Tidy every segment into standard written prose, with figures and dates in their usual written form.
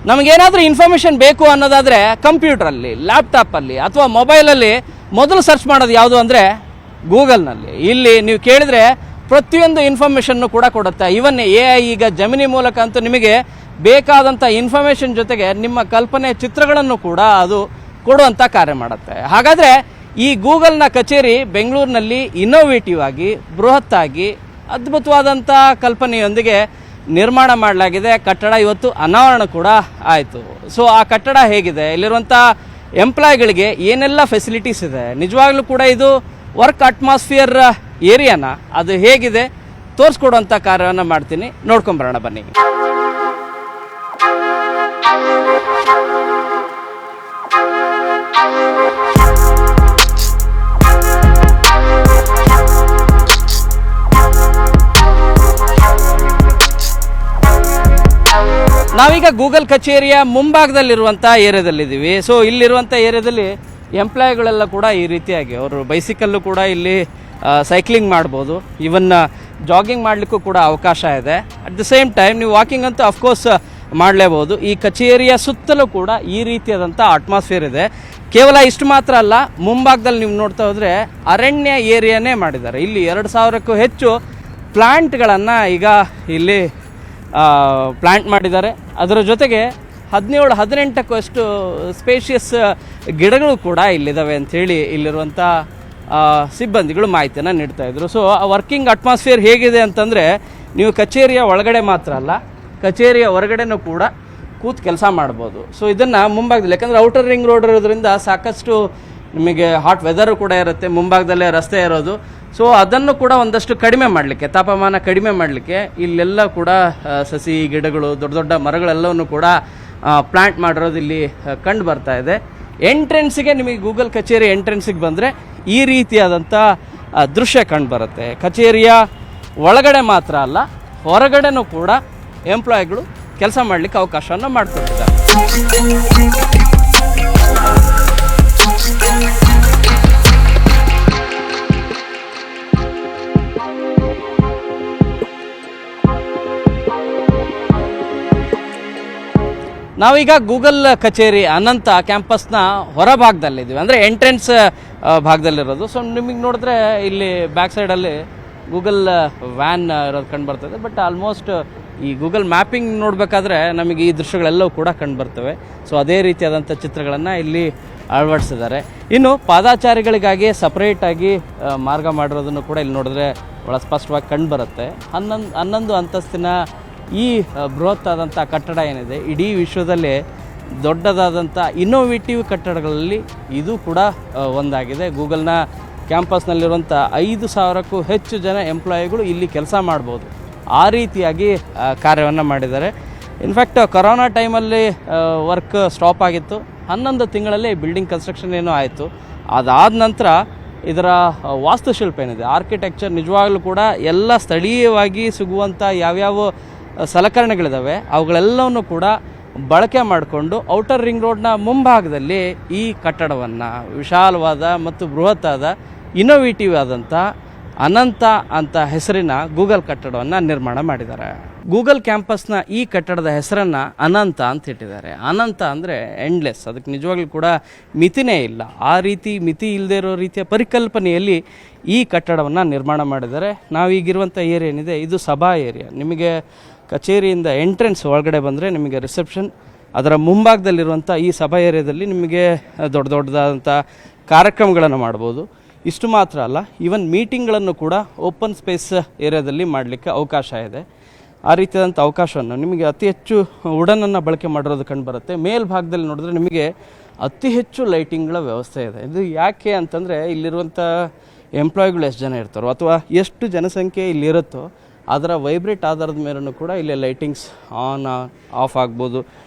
ನಮಗೇನಾದರೂ information ಬೇಕು ಅನ್ನೋದಾದರೆ ಕಂಪ್ಯೂಟ್ರಲ್ಲಿ, ಲ್ಯಾಪ್ಟಾಪಲ್ಲಿ ಅಥವಾ ಮೊಬೈಲಲ್ಲಿ ಮೊದಲು ಸರ್ಚ್ ಮಾಡೋದು ಯಾವುದು ಅಂದರೆ ಗೂಗಲ್ನಲ್ಲಿ. ಇಲ್ಲಿ ನೀವು ಕೇಳಿದರೆ ಪ್ರತಿಯೊಂದು ಇನ್ಫಾರ್ಮೇಷನ್ನು ಕೂಡ ಕೊಡುತ್ತೆ. ಇವನ್ AI ಈಗ ಜಮಿನಿ ಮೂಲಕ ಅಂತೂ ನಿಮಗೆ ಬೇಕಾದಂಥ ಇನ್ಫಾರ್ಮೇಷನ್ ಜೊತೆಗೆ ನಿಮ್ಮ ಕಲ್ಪನೆ ಚಿತ್ರಗಳನ್ನು ಕೂಡ ಅದು ಕೊಡುವಂಥ ಕಾರ್ಯ ಮಾಡುತ್ತೆ. ಹಾಗಾದರೆ ಈ ಗೂಗಲ್ನ ಕಚೇರಿ ಬೆಂಗಳೂರಿನಲ್ಲಿ ಇನ್ನೋವೇಟಿವ್ ಆಗಿ, ಬೃಹತ್ತಾಗಿ, ಅದ್ಭುತವಾದಂಥ ಕಲ್ಪನೆಯೊಂದಿಗೆ ನಿರ್ಮಾಣ ಮಾಡಲಾಗಿದೆ. ಕಟ್ಟಡ ಇವತ್ತು ಅನಾವರಣ ಕೂಡ ಆಯಿತು. ಸೊ ಆ ಕಟ್ಟಡ ಹೇಗಿದೆ, ಇಲ್ಲಿರುವಂಥ ಎಂಪ್ಲಾಯ್ಗಳಿಗೆ ಏನೆಲ್ಲ ಫೆಸಿಲಿಟೀಸ್ ಇದೆ, ನಿಜವಾಗ್ಲೂ ಕೂಡ ಇದು ವರ್ಕ್ ಅಟ್ಮಾಸ್ಫಿಯರ್ ಏರಿಯಾನ ಅದು ಹೇಗಿದೆ ತೋರಿಸ್ಕೊಡುವಂಥ ಕಾರ್ಯವನ್ನು ಮಾಡ್ತೀನಿ. ನೋಡ್ಕೊಂಬರೋಣ ಬನ್ನಿ. ನಾವೀಗ ಗೂಗಲ್ ಕಚೇರಿಯ ಮುಂಭಾಗದಲ್ಲಿರುವಂಥ ಏರಿಯಾದಲ್ಲಿದ್ದೀವಿ. ಸೊ ಇಲ್ಲಿರುವಂಥ ಏರಿಯಾದಲ್ಲಿ ಎಂಪ್ಲಾಯ್ಗಳೆಲ್ಲ ಕೂಡ ಈ ರೀತಿಯಾಗಿ ಅವರು ಬೈಸಿಕಲ್ಲು ಕೂಡ ಇಲ್ಲಿ ಸೈಕ್ಲಿಂಗ್ ಮಾಡ್ಬೋದು, ಇವನ್ ಜಾಗಿಂಗ್ ಮಾಡಲಿಕ್ಕೂ ಕೂಡ ಅವಕಾಶ ಇದೆ. ಅಟ್ ದ ಸೇಮ್ ಟೈಮ್ ನೀವು ವಾಕಿಂಗ್ ಅಂತೂ ಅಫ್ಕೋರ್ಸ್ ಮಾಡಲೇಬೋದು. ಈ ಕಚೇರಿಯ ಸುತ್ತಲೂ ಕೂಡ ಈ ರೀತಿಯಾದಂಥ ಅಟ್ಮಾಸ್ಫಿಯರ್ ಇದೆ. ಕೇವಲ ಇಷ್ಟು ಮಾತ್ರ ಅಲ್ಲ, ಮುಂಭಾಗದಲ್ಲಿ ನೀವು ನೋಡ್ತಾ ಹೋದರೆ ಅರಣ್ಯ ಏರಿಯಾನೇ ಮಾಡಿದ್ದಾರೆ. ಇಲ್ಲಿ 2000ಕ್ಕೂ ಹೆಚ್ಚು ಪ್ಲಾಂಟ್ಗಳನ್ನು ಈಗ ಇಲ್ಲಿ ಪ್ಲಾಂಟ್ ಮಾಡಿದ್ದಾರೆ. ಅದರ ಜೊತೆಗೆ 17-18ಕ್ಕೂ ಅಷ್ಟು ಸ್ಪೇಷಿಯಸ್ ಗಿಡಗಳು ಕೂಡ ಇಲ್ಲಿದ್ದಾವೆ ಅಂಥೇಳಿ ಇಲ್ಲಿರುವಂಥ ಸಿಬ್ಬಂದಿಗಳು ಮಾಹಿತಿಯನ್ನು ನೀಡ್ತಾಯಿದ್ರು. ಸೊ ಆ ವರ್ಕಿಂಗ್ ಅಟ್ಮಾಸ್ಫಿಯರ್ ಹೇಗಿದೆ ಅಂತಂದರೆ ನೀವು ಕಚೇರಿಯ ಒಳಗಡೆ ಮಾತ್ರ ಅಲ್ಲ, ಕಚೇರಿಯ ಹೊರಗಡೆನೂ ಕೂಡ ಕೂತು ಕೆಲಸ ಮಾಡ್ಬೋದು. ಸೊ ಇದನ್ನು ಮುಂಭಾಗದಲ್ಲಿ, ಯಾಕಂದರೆ ಔಟರ್ ರಿಂಗ್ ರೋಡ್ ಇರೋದ್ರಿಂದ ಸಾಕಷ್ಟು ನಿಮಗೆ ಹಾಟ್ ವೆದರು ಕೂಡ ಇರುತ್ತೆ, ಮುಂಭಾಗದಲ್ಲೇ ರಸ್ತೆ ಇರೋದು. ಸೊ ಅದನ್ನು ಕೂಡ ಒಂದಷ್ಟು ಕಡಿಮೆ ಮಾಡಲಿಕ್ಕೆ, ತಾಪಮಾನ ಕಡಿಮೆ ಮಾಡಲಿಕ್ಕೆ ಇಲ್ಲೆಲ್ಲ ಕೂಡ ಸಸಿ ಗಿಡಗಳು, ದೊಡ್ಡ ದೊಡ್ಡ ಮರಗಳೆಲ್ಲವನ್ನು ಕೂಡ ಪ್ಲಾಂಟ್ ಮಾಡಿರೋದು ಇಲ್ಲಿ ಕಂಡು ಬರ್ತಾ ಇದೆ. ಎಂಟ್ರೆನ್ಸಿಗೆ ನಿಮಗೆ ಗೂಗಲ್ ಕಚೇರಿ ಎಂಟ್ರೆನ್ಸಿಗೆ ಬಂದರೆ ಈ ರೀತಿಯಾದಂಥ ದೃಶ್ಯ ಕಂಡು ಬರುತ್ತೆ. ಕಚೇರಿಯ ಒಳಗಡೆ ಮಾತ್ರ ಅಲ್ಲ, ಹೊರಗಡೆನೂ ಕೂಡ ಎಂಪ್ಲಾಯ್ಗಳು ಕೆಲಸ ಮಾಡಲಿಕ್ಕೆ ಅವಕಾಶವನ್ನು ಮಾಡಿಕೊಟ್ಟಿದ್ದಾರೆ. ನಾವೀಗ ಗೂಗಲ್ ಕಚೇರಿ ಅನಂತ ಕ್ಯಾಂಪಸ್ನ ಹೊರಭಾಗದಲ್ಲಿದ್ದೀವಿ, ಅಂದರೆ ಎಂಟ್ರೆನ್ಸ್ ಭಾಗದಲ್ಲಿರೋದು. ಸೊ ನಿಮಗೆ ನೋಡಿದ್ರೆ ಇಲ್ಲಿ ಬ್ಯಾಕ್ ಸೈಡಲ್ಲಿ ಗೂಗಲ್ ವ್ಯಾನ್ ಇರೋದು ಕಂಡು ಬರ್ತದೆ. ಬಟ್ ಆಲ್ಮೋಸ್ಟ್ ಈ ಗೂಗಲ್ ಮ್ಯಾಪಿಂಗ್ ನೋಡಬೇಕಾದ್ರೆ ನಮಗೆ ಈ ದೃಶ್ಯಗಳೆಲ್ಲವೂ ಕೂಡ ಕಂಡು ಬರ್ತವೆ. ಸೊ ಅದೇ ರೀತಿಯಾದಂಥ ಚಿತ್ರಗಳನ್ನು ಇಲ್ಲಿ ಅಳವಡಿಸಿದ್ದಾರೆ. ಇನ್ನು ಪಾದಾಚಾರಿಗಳಿಗಾಗಿ ಸಪ್ರೇಟಾಗಿ ಮಾರ್ಗ ಮಾಡಿರೋದನ್ನು ಕೂಡ ಇಲ್ಲಿ ನೋಡಿದ್ರೆ ಭಾಳ ಸ್ಪಷ್ಟವಾಗಿ ಕಂಡು ಬರುತ್ತೆ. 11 ಅಂತಸ್ತಿನ ಈ ಬೃಹತ್ತಾದಂಥ ಕಟ್ಟಡ ಏನಿದೆ, ಇಡೀ ವಿಶ್ವದಲ್ಲೇ ದೊಡ್ಡದಾದಂಥ ಇನ್ನೋವೇಟಿವ್ ಕಟ್ಟಡಗಳಲ್ಲಿ ಇದು ಕೂಡ ಒಂದಾಗಿದೆ. ಗೂಗಲ್ನ ಕ್ಯಾಂಪಸ್ನಲ್ಲಿರುವಂಥ 5000ಕ್ಕೂ ಹೆಚ್ಚು ಜನ ಎಂಪ್ಲಾಯಿಗಳು ಇಲ್ಲಿ ಕೆಲಸ ಮಾಡ್ಬೋದು, ಆ ರೀತಿಯಾಗಿ ಕಾರ್ಯವನ್ನು ಮಾಡಿದ್ದಾರೆ. ಇನ್ಫ್ಯಾಕ್ಟ್ ಕೊರೋನಾ ಟೈಮಲ್ಲಿ ವರ್ಕ್ ಸ್ಟಾಪ್ ಆಗಿತ್ತು. 11 ತಿಂಗಳಲ್ಲಿ ಬಿಲ್ಡಿಂಗ್ ಕನ್ಸ್ಟ್ರಕ್ಷನ್ ಏನೋ ಆಯಿತು. ಅದಾದ ನಂತರ ಇದರ ವಾಸ್ತುಶಿಲ್ಪ ಏನಿದೆ, ಆರ್ಕಿಟೆಕ್ಚರ್ ನಿಜವಾಗ್ಲೂ ಕೂಡ ಎಲ್ಲ ಸ್ಥಳೀಯವಾಗಿ ಸಿಗುವಂಥ ಯಾವ್ಯಾವ ಸಲಕರಣೆಗಳಿದ್ದಾವೆ ಅವುಗಳೆಲ್ಲವನ್ನು ಕೂಡ ಬಳಕೆ ಮಾಡಿಕೊಂಡು ಔಟರ್ ರಿಂಗ್ ರೋಡ್ನ ಮುಂಭಾಗದಲ್ಲಿ ಈ ಕಟ್ಟಡವನ್ನು ವಿಶಾಲವಾದ ಮತ್ತು ಬೃಹತ್ತಾದ ಇನ್ನೋವೇಟಿವ್ ಆದಂಥ ಅನಂತ ಅಂತ ಹೆಸರಿನ ಗೂಗಲ್ ಕಟ್ಟಡವನ್ನು ನಿರ್ಮಾಣ ಮಾಡಿದ್ದಾರೆ. ಗೂಗಲ್ ಕ್ಯಾಂಪಸ್ನ ಈ ಕಟ್ಟಡದ ಹೆಸರನ್ನು ಅನಂತ ಅಂತ ಇಟ್ಟಿದ್ದಾರೆ. ಅನಂತ ಅಂದರೆ ಎಂಡ್ಲೆಸ್, ಅದಕ್ಕೆ ನಿಜವಾಗ್ಲೂ ಕೂಡ ಮಿತಿನೇ ಇಲ್ಲ. ಆ ರೀತಿ ಮಿತಿ ಇಲ್ಲದೆ ಇರೋ ರೀತಿಯ ಪರಿಕಲ್ಪನೆಯಲ್ಲಿ ಈ ಕಟ್ಟಡವನ್ನು ನಿರ್ಮಾಣ ಮಾಡಿದ್ದಾರೆ. ನಾವೀಗಿರುವಂಥ ಏರಿಯಾ ಏನಿದೆ ಇದು ಸಭಾ ಏರಿಯಾ. ನಿಮಗೆ ಕಚೇರಿಯಿಂದ ಎಂಟ್ರೆನ್ಸ್ ಒಳಗಡೆ ಬಂದರೆ ನಿಮಗೆ ರಿಸೆಪ್ಷನ್, ಅದರ ಮುಂಭಾಗದಲ್ಲಿರುವಂಥ ಈ ಸಭಾ ಏರಿಯಾದಲ್ಲಿ ನಿಮಗೆ ದೊಡ್ಡ ದೊಡ್ಡದಾದಂಥ ಕಾರ್ಯಕ್ರಮಗಳನ್ನು ಮಾಡ್ಬೋದು. ಇಷ್ಟು ಮಾತ್ರ ಅಲ್ಲ, ಈವನ್ ಮೀಟಿಂಗ್ಗಳನ್ನು ಕೂಡ ಓಪನ್ ಸ್ಪೇಸ್ ಏರಿಯಾದಲ್ಲಿ ಮಾಡಲಿಕ್ಕೆ ಅವಕಾಶ ಇದೆ. ಆ ರೀತಿಯಾದಂಥ ಅವಕಾಶವನ್ನು ನಿಮಗೆ ಅತಿ ಹೆಚ್ಚು ವುಡನನ್ನು ಬಳಕೆ ಮಾಡಿರೋದು ಕಂಡು ಬರುತ್ತೆ. ಮೇಲ್ಭಾಗದಲ್ಲಿ ನೋಡಿದ್ರೆ ನಿಮಗೆ ಅತಿ ಹೆಚ್ಚು ಲೈಟಿಂಗ್ಗಳ ವ್ಯವಸ್ಥೆ ಇದೆ. ಇದು ಯಾಕೆ ಅಂತಂದರೆ ಇಲ್ಲಿರುವಂಥ ಎಂಪ್ಲಾಯಿಗಳು ಎಷ್ಟು ಜನ ಇರ್ತಾರೋ ಅಥವಾ ಎಷ್ಟು ಜನಸಂಖ್ಯೆ ಇಲ್ಲಿರುತ್ತೋ ಅದರ ವೈಬ್ರೇಟ್ ಆಧಾರದ ಮೇಲೂ ಕೂಡ ಇಲ್ಲಿ ಲೈಟಿಂಗ್ಸ್ ಆನ್ ಆಫ್ ಆಗ್ಬೋದು.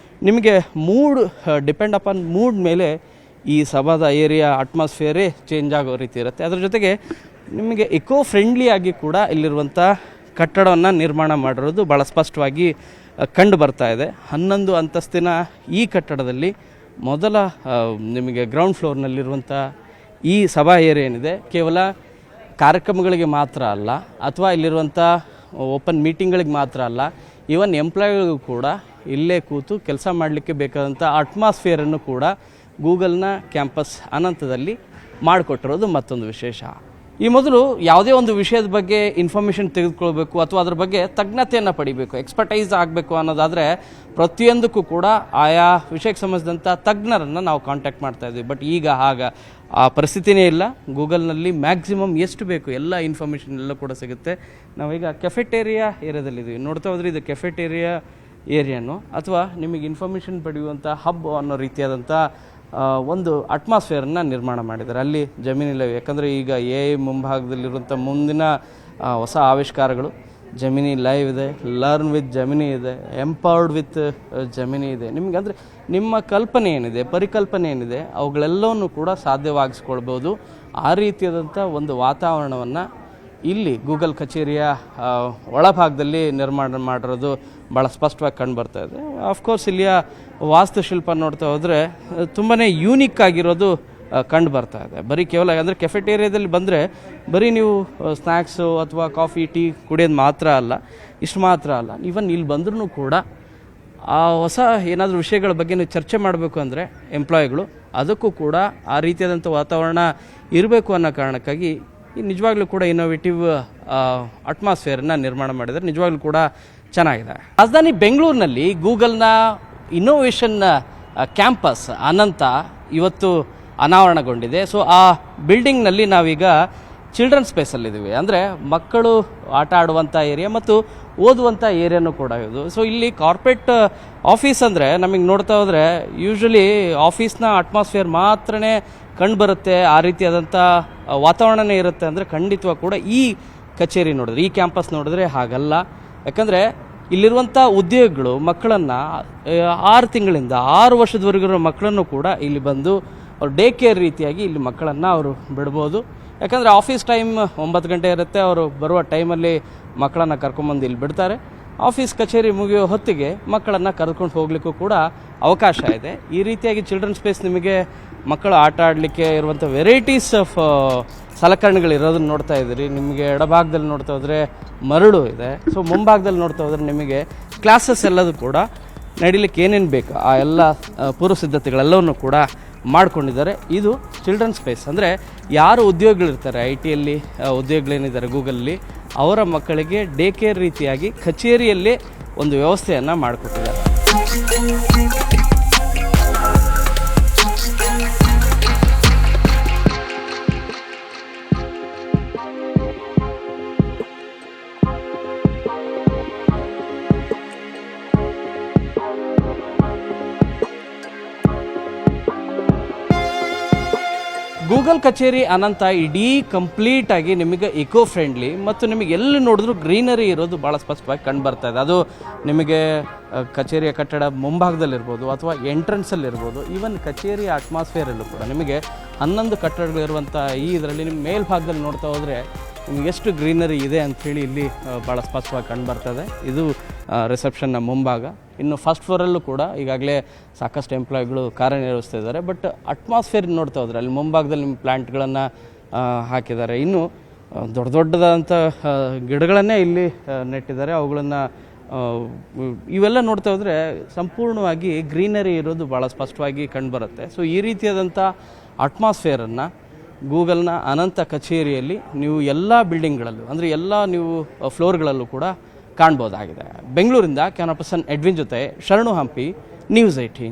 ನಿಮಗೆ ಮೂಡ್ ಡಿಪೆಂಡ್ ಅಪಾನ್ ಮೂಡ್ ಮೇಲೆ ಈ ಸಭಾದ ಏರಿಯಾ ಅಟ್ಮಾಸ್ಫಿಯರೇ ಚೇಂಜ್ ಆಗೋ ರೀತಿ ಇರುತ್ತೆ. ಅದರ ಜೊತೆಗೆ ನಿಮಗೆ ಎಕೋ ಫ್ರೆಂಡ್ಲಿಯಾಗಿ ಕೂಡ ಇಲ್ಲಿರುವಂಥ ಕಟ್ಟಡವನ್ನು ನಿರ್ಮಾಣ ಮಾಡಿರೋದು ಭಾಳ ಸ್ಪಷ್ಟವಾಗಿ ಕಂಡು ಬರ್ತಾ ಇದೆ. 11 ಅಂತಸ್ತಿನ ಈ ಕಟ್ಟಡದಲ್ಲಿ ಮೊದಲ ನಿಮಗೆ ಗ್ರೌಂಡ್ ಫ್ಲೋರ್ನಲ್ಲಿರುವಂಥ ಈ ಸಭಾ ಏರಿಯಾ ಏನಿದೆ ಕೇವಲ ಕಾರ್ಯಕ್ರಮಗಳಿಗೆ ಮಾತ್ರ ಅಲ್ಲ ಅಥವಾ ಇಲ್ಲಿರುವಂಥ ಓಪನ್ ಮೀಟಿಂಗ್ಗಳಿಗೆ ಮಾತ್ರ ಅಲ್ಲ, ಈವನ್ ಎಂಪ್ಲಾಯಿಗಳಿಗೂ ಕೂಡ ಇಲ್ಲೇ ಕೂತು ಕೆಲಸ ಮಾಡಲಿಕ್ಕೆ ಬೇಕಾದಂಥ ಅಟ್ಮಾಸ್ಫಿಯರನ್ನು ಕೂಡ ಗೂಗಲ್ನ ಕ್ಯಾಂಪಸ್ ಅನಂತದಲ್ಲಿ ಮಾಡಿಕೊಟ್ಟಿರೋದು ಮತ್ತೊಂದು ವಿಶೇಷ. ಈ ಮೊದಲು ಯಾವುದೇ ಒಂದು ವಿಷಯದ ಬಗ್ಗೆ ಇನ್ಫಾರ್ಮೇಷನ್ ತೆಗೆದುಕೊಳ್ಬೇಕು ಅಥವಾ ಅದ್ರ ಬಗ್ಗೆ ತಜ್ಞತೆಯನ್ನು ಪಡಿಬೇಕು, ಎಕ್ಸ್ಪರ್ಟೈಸ್ ಆಗಬೇಕು ಅನ್ನೋದಾದರೆ ಪ್ರತಿಯೊಂದಕ್ಕೂ ಕೂಡ ಆಯಾ ವಿಷಯಕ್ಕೆ ಸಂಬಂಧಿಸಿದಂಥ ತಜ್ಞರನ್ನು ನಾವು ಕಾಂಟ್ಯಾಕ್ಟ್ ಮಾಡ್ತಾ ಇದ್ವಿ. ಬಟ್ ಈಗ ಆ ಪರಿಸ್ಥಿತಿನೇ ಇಲ್ಲ. ಗೂಗಲ್ನಲ್ಲಿ ಮ್ಯಾಕ್ಸಿಮಮ್ ಎಷ್ಟು ಬೇಕು ಎಲ್ಲ ಇನ್ಫಾರ್ಮೇಷನ್ ಎಲ್ಲ ಕೂಡ ಸಿಗುತ್ತೆ. ನಾವೀಗ ಕೆಫೆಟೇರಿಯಾ ಏರಿಯಾದಲ್ಲಿದ್ದೀವಿ. ನೋಡ್ತಾ ಹೋದ್ರೆ ಇದು ಕೆಫೆಟೇರಿಯಾ ಏರಿಯಾನು ಅಥವಾ ನಿಮಗೆ ಇನ್ಫಾರ್ಮೇಷನ್ ಪಡೆಯುವಂಥ ಹಬ್ ಅನ್ನೋ ರೀತಿಯಾದಂಥ ಒಂದು ಅಟ್ಮಾಸ್ಫಿಯರನ್ನು ನಿರ್ಮಾಣ ಮಾಡಿದ್ದಾರೆ. ಅಲ್ಲಿ ಜಮೀನಿಲ್ಲ, ಯಾಕಂದರೆ ಈಗ ಮುಂಭಾಗದಲ್ಲಿರುವಂಥ ಮುಂದಿನ ಹೊಸ ಆವಿಷ್ಕಾರಗಳು ಜಮಿನಿ ಲೈವ್ ಇದೆ, ಲರ್ನ್ ವಿತ್ ಜಮಿನಿ ಇದೆ, ಎಂಪವರ್ಡ್ ವಿತ್ ಜಮಿನಿ ಇದೆ. ನಿಮಗೆ ಅಂದರೆ ನಿಮ್ಮ ಕಲ್ಪನೆ ಏನಿದೆ, ಪರಿಕಲ್ಪನೆ ಏನಿದೆ, ಅವುಗಳೆಲ್ಲವನ್ನು ಕೂಡ ಸಾಧ್ಯವಾಗಿಸ್ಕೊಳ್ಬೋದು. ಆ ರೀತಿಯಾದಂಥ ಒಂದು ವಾತಾವರಣವನ್ನು ಇಲ್ಲಿ ಗೂಗಲ್ ಕಚೇರಿಯ ಒಳಭಾಗದಲ್ಲಿ ನಿರ್ಮಾಣ ಮಾಡಿರೋದು ಭಾಳ ಸ್ಪಷ್ಟವಾಗಿ ಕಂಡು ಬರ್ತಾ ಇದೆ. ಆಫ್ಕೋರ್ಸ್ ಇಲ್ಲಿಯ ವಾಸ್ತುಶಿಲ್ಪ ನೋಡ್ತಾ ಹೋದರೆ ತುಂಬಾ ಯೂನಿಕ್ ಆಗಿರೋದು ಕಂಡು ಬರ್ತಾ ಇದೆ. ಬರೀ ಕೇವಲ ಅಂದರೆ ಕೆಫೆಟೇರಿಯಾದಲ್ಲಿ ಬಂದರೆ ಬರೀ ನೀವು ಸ್ನ್ಯಾಕ್ಸು ಅಥವಾ ಕಾಫಿ ಟೀ ಕುಡಿಯೋದು ಮಾತ್ರ ಅಲ್ಲ, ಇಷ್ಟು ಮಾತ್ರ ಅಲ್ಲ, ಈವನ್ ಇಲ್ಲಿ ಬಂದ್ರೂ ಕೂಡ ಆ ಹೊಸ ಏನಾದರೂ ವಿಷಯಗಳ ಬಗ್ಗೆ ನೀವು ಚರ್ಚೆ ಮಾಡಬೇಕು ಅಂದರೆ ಎಂಪ್ಲಾಯಿಗಳು ಅದಕ್ಕೂ ಕೂಡ ಆ ರೀತಿಯಾದಂಥ ವಾತಾವರಣ ಇರಬೇಕು ಅನ್ನೋ ಕಾರಣಕ್ಕಾಗಿ ನಿಜವಾಗ್ಲೂ ಕೂಡ ಇನ್ನೋವೇಟಿವ್ ಅಟ್ಮಾಸ್ಫಿಯರನ್ನು ನಿರ್ಮಾಣ ಮಾಡಿದ್ದಾರೆ. ನಿಜವಾಗ್ಲೂ ಕೂಡ ಚೆನ್ನಾಗಿದೆ. ರಾಜಧಾನಿ ಬೆಂಗಳೂರಿನಲ್ಲಿ ಗೂಗಲ್ನ ಇನ್ನೋವೇಷನ್ ಕ್ಯಾಂಪಸ್ ಅನಂತ ಇವತ್ತು ಅನಾವರಣಗೊಂಡಿದೆ. ಸೊ ಆ ಬಿಲ್ಡಿಂಗ್ನಲ್ಲಿ ನಾವೀಗ ಚಿಲ್ಡ್ರನ್ ಸ್ಪೇಸಲ್ಲಿದ್ದೀವಿ. ಅಂದರೆ ಮಕ್ಕಳು ಆಟ ಆಡುವಂಥ ಏರಿಯಾ ಮತ್ತು ಓದುವಂಥ ಏರಿಯಾನೂ ಕೂಡ ಇದು. ಸೊ ಇಲ್ಲಿ ಕಾರ್ಪೊರೇಟ್ ಆಫೀಸ್ ಅಂದರೆ ನಮಗೆ ನೋಡ್ತಾ ಹೋದರೆ ಯೂಶ್ವಲಿ ಆಫೀಸ್ನ ಅಟ್ಮಾಸ್ಫಿಯರ್ ಮಾತ್ರನೇ ಕಂಡು ಬರುತ್ತೆ, ಆ ರೀತಿಯಾದಂಥ ವಾತಾವರಣನೇ ಇರುತ್ತೆ. ಅಂದರೆ ಖಂಡಿತವಾಗಿ ಕೂಡ ಈ ಕಚೇರಿ ನೋಡಿದ್ರೆ, ಈ ಕ್ಯಾಂಪಸ್ ನೋಡಿದ್ರೆ ಹಾಗಲ್ಲ. ಯಾಕಂದರೆ ಇಲ್ಲಿರುವಂಥ ಉದ್ಯೋಗಿಗಳು ಮಕ್ಕಳನ್ನು 6 ತಿಂಗಳಿಂದ 6 ವರ್ಷದವರೆಗಿರೋ ಮಕ್ಕಳನ್ನು ಕೂಡ ಇಲ್ಲಿ ಬಂದು ಅವ್ರು ಡೇ ಕೇರ್ ರೀತಿಯಾಗಿ ಇಲ್ಲಿ ಮಕ್ಕಳನ್ನು ಅವರು ಬಿಡ್ಬೋದು. ಯಾಕಂದರೆ ಆಫೀಸ್ ಟೈಮ್ 9 ಗಂಟೆ ಇರುತ್ತೆ, ಅವರು ಬರುವ ಟೈಮಲ್ಲಿ ಮಕ್ಕಳನ್ನು ಕರ್ಕೊಂಬಂದು ಇಲ್ಲಿ ಬಿಡ್ತಾರೆ. ಆಫೀಸ್ ಕಚೇರಿ ಮುಗಿಯೋ ಹೊತ್ತಿಗೆ ಮಕ್ಕಳನ್ನು ಕರ್ಕೊಂಡು ಹೋಗ್ಲಿಕ್ಕೂ ಕೂಡ ಅವಕಾಶ ಇದೆ. ಈ ರೀತಿಯಾಗಿ ಚಿಲ್ಡ್ರನ್ ಸ್ಪೇಸ್ ನಿಮಗೆ ಮಕ್ಕಳು ಆಟ ಆಡಲಿಕ್ಕೆ ಇರುವಂಥ ವೆರೈಟೀಸ್ ಆಫ್ ಸಲಕರಣೆಗಳು ಇರೋದನ್ನು ನೋಡ್ತಾ ಇದ್ದೀರಿ. ನಿಮಗೆ ಎಡಭಾಗದಲ್ಲಿ ನೋಡ್ತಾ ಹೋದರೆ ಮರಳು ಇದೆ. ಸೊ ಮುಂಭಾಗದಲ್ಲಿ ನೋಡ್ತಾ ಹೋದರೆ ನಿಮಗೆ ಕ್ಲಾಸಸ್ ಎಲ್ಲದೂ ಕೂಡ ನಡೀಲಿಕ್ಕೆ ಏನೇನು ಬೇಕು ಆ ಎಲ್ಲ ಪೂರ್ವ ಸಿದ್ಧತೆಗಳೆಲ್ಲವನ್ನು ಕೂಡ ಮಾಡಿಕೊಂಡಿದ್ದಾರೆ. ಇದು ಚಿಲ್ಡ್ರನ್ ಸ್ಪೇಸ್. ಅಂದರೆ ಯಾರು ಉದ್ಯೋಗಿಗಳಿರ್ತಾರೆ, ಐ ಟಿಯಲ್ಲಿ ಉದ್ಯೋಗಿಗಳೇನಿದ್ದಾರೆ ಗೂಗಲಲ್ಲಿ, ಅವರ ಮಕ್ಕಳಿಗೆ ಡೇ ಕೇರ್ ರೀತಿಯಾಗಿ ಕಚೇರಿಯಲ್ಲೇ ಒಂದು ವ್ಯವಸ್ಥೆಯನ್ನು ಮಾಡಿಕೊಟ್ಟಿದ್ದಾರೆ. ಗೂಗಲ್ ಕಚೇರಿ ಅನಂತ ಇಡೀ ಕಂಪ್ಲೀಟಾಗಿ ನಿಮಗೆ ಇಕೋ ಫ್ರೆಂಡ್ಲಿ ಮತ್ತು ನಿಮಗೆ ಎಲ್ಲಿ ನೋಡಿದ್ರೂ ಗ್ರೀನರಿ ಇರೋದು ಭಾಳ ಸ್ಪಷ್ಟವಾಗಿ ಕಂಡು ಬರ್ತಾ ಇದೆ. ಅದು ನಿಮಗೆ ಕಚೇರಿಯ ಕಟ್ಟಡ ಮುಂಭಾಗದಲ್ಲಿರ್ಬೋದು ಅಥವಾ ಎಂಟ್ರೆನ್ಸಲ್ಲಿರ್ಬೋದು, ಈವನ್ ಕಚೇರಿಯ ಅಟ್ಮಾಸ್ಫಿಯರಲ್ಲೂ ಕೂಡ ನಿಮಗೆ 11 ಕಟ್ಟಡಗಳಿರುವಂಥ ಈ ಇದರಲ್ಲಿ ನಿಮ್ಮ ಮೇಲ್ಭಾಗದಲ್ಲಿ ನೋಡ್ತಾ ಹೋದರೆ ನಿಮಗೆ ಎಷ್ಟು ಗ್ರೀನರಿ ಇದೆ ಅಂಥೇಳಿ ಇಲ್ಲಿ ಭಾಳ ಸ್ಪಷ್ಟವಾಗಿ ಕಂಡು ಬರ್ತದೆ. ಇದು ರಿಸೆಪ್ಷನ್ನ ಮುಂಭಾಗ. ಇನ್ನು ಫಸ್ಟ್ ಫ್ಲೋರಲ್ಲೂ ಕೂಡ ಈಗಾಗಲೇ ಸಾಕಷ್ಟು ಎಂಪ್ಲಾಯಿಗಳು ಕಾರ್ಯನಿರ್ವಹಿಸ್ತಾ ಇದ್ದಾರೆ. ಬಟ್ ಅಟ್ಮಾಸ್ಫಿಯರ್ ನೋಡ್ತಾ ಹೋದರೆ ಅಲ್ಲಿ ಮುಂಭಾಗದಲ್ಲಿ ನಿಮ್ಮ ಪ್ಲ್ಯಾಂಟ್ಗಳನ್ನು ಹಾಕಿದ್ದಾರೆ. ಇನ್ನು ದೊಡ್ಡ ದೊಡ್ಡದಾದಂಥ ಗಿಡಗಳನ್ನೇ ಇಲ್ಲಿ ನೆಟ್ಟಿದ್ದಾರೆ. ಅವುಗಳನ್ನು ಇವೆಲ್ಲ ನೋಡ್ತಾ ಹೋದರೆ ಸಂಪೂರ್ಣವಾಗಿ ಗ್ರೀನರಿ ಇರೋದು ಭಾಳ ಸ್ಪಷ್ಟವಾಗಿ ಕಂಡುಬರುತ್ತೆ. ಸೊ ಈ ರೀತಿಯಾದಂಥ ಅಟ್ಮಾಸ್ಫಿಯರನ್ನು ಗೂಗಲ್ನ ಅನಂತ ಕಚೇರಿಯಲ್ಲಿ ನೀವು ಎಲ್ಲ ಬಿಲ್ಡಿಂಗ್ಗಳಲ್ಲೂ ಅಂದರೆ ಎಲ್ಲ ನೀವು ಫ್ಲೋರ್ಗಳಲ್ಲೂ ಕೂಡ ಕಾಣ್ಬೋದಾಗಿದೆ. ಬೆಂಗಳೂರಿಂದ ಕ್ಯಾಮರಾ ಪರ್ಸನ್ ಎಡ್ವಿನ್ ಜೊತೆ ಶರಣು ಹಂಪಿ, ನ್ಯೂಸ್ 18.